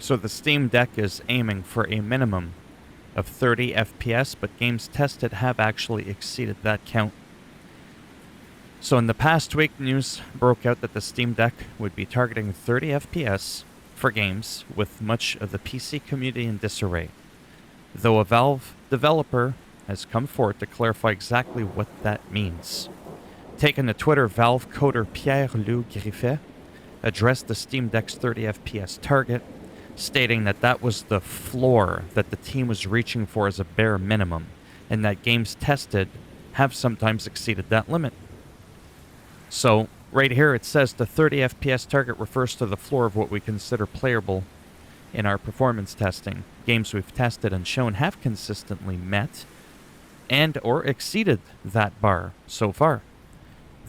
So the Steam Deck is aiming for a minimum of 30 FPS, but games tested have actually exceeded that count. So in the past week, news broke out that the Steam Deck would be targeting 30 FPS for games, with much of the PC community in disarray. Though a Valve developer has come forward to clarify exactly what that means. Taking to Twitter, Valve coder Pierre-Loup Griffet addressed the Steam Deck's 30 FPS target, stating that that was the floor that the team was reaching for as a bare minimum, and that games tested have sometimes exceeded that limit. So, right here it says the 30 FPS target refers to the floor of what we consider playable in our performance testing. Games we've tested and shown have consistently met and or exceeded that bar so far.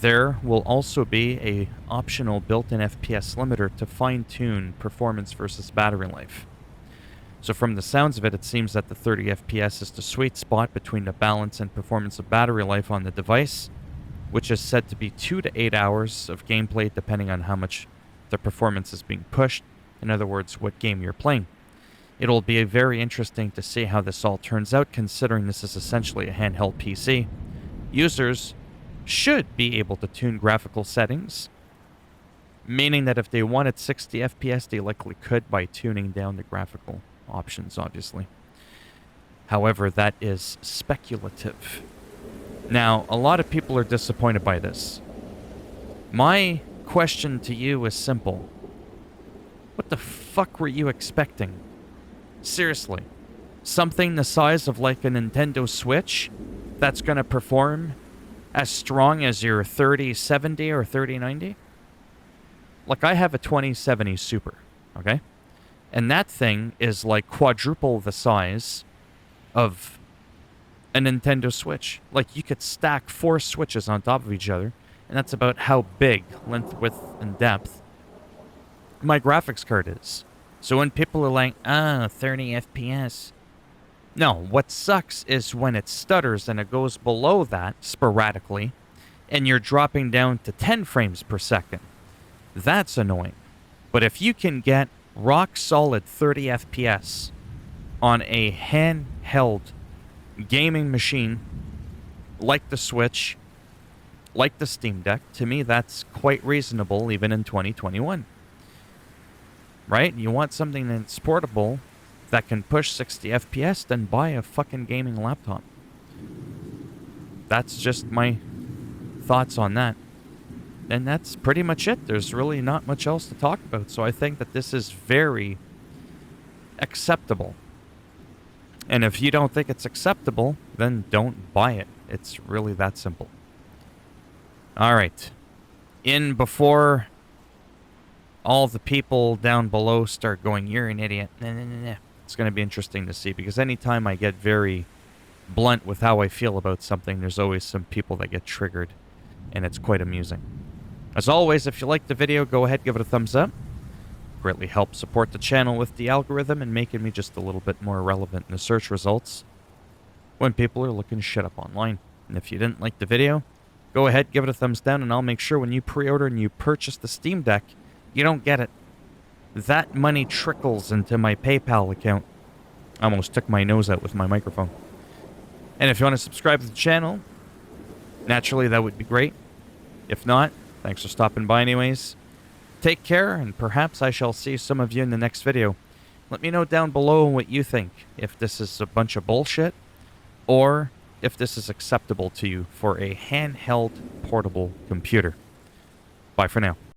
There will also be a optional built-in FPS limiter to fine-tune performance versus battery life. So from the sounds of it, it seems that the 30 FPS is the sweet spot between the balance and performance of battery life on the device, which is said to be 2 to 8 hours of gameplay depending on how much the performance is being pushed. In other words, what game you're playing. It'll be very interesting to see how this all turns out, considering this is essentially a handheld PC. Users should be able to tune graphical settings, meaning that if they wanted 60 FPS, they likely could by tuning down the graphical options, obviously. However, that is speculative. Now, a lot of people are disappointed by this. My question to you is simple. What the fuck were you expecting? Seriously. Something the size of like a Nintendo Switch that's going to perform as strong as your 3070 or 3090? Like, I have a 2070 Super, okay? And that thing is like quadruple the size of a Nintendo Switch. Like, you could stack 4 Switches on top of each other, and that's about how big, length, width, and depth, my graphics card is. So when people are like, 30 FPS. No, what sucks is when it stutters and it goes below that sporadically, and you're dropping down to 10 frames per second. That's annoying. But if you can get rock solid 30 FPS on a handheld gaming machine like the Switch, like the Steam Deck, to me that's quite reasonable even in 2021. Right? You want something that's portable that can push 60 FPS, then buy a fucking gaming laptop. That's just my thoughts on that. And that's pretty much it. There's really not much else to talk about. So I think that this is very acceptable. And if you don't think it's acceptable, then don't buy it. It's really that simple. All right. In before all the people down below start going, "You're an idiot." Nah. It's going to be interesting to see, because anytime I get very blunt with how I feel about something, there's always some people that get triggered, and it's quite amusing. As always, if you liked the video, go ahead, give it a thumbs up. Greatly helps support the channel with the algorithm and making me just a little bit more relevant in the search results when people are looking shit up online. And if you didn't like the video, go ahead, give it a thumbs down, and I'll make sure when you pre-order and you purchase the Steam Deck, you don't get it. That money trickles into my PayPal account. I almost took my nose out with my microphone. And if you want to subscribe to the channel, naturally that would be great. If not, thanks for stopping by anyways. Take care, and perhaps I shall see some of you in the next video. Let me know down below what you think, if this is a bunch of bullshit, or if this is acceptable to you for a handheld portable computer. Bye for now.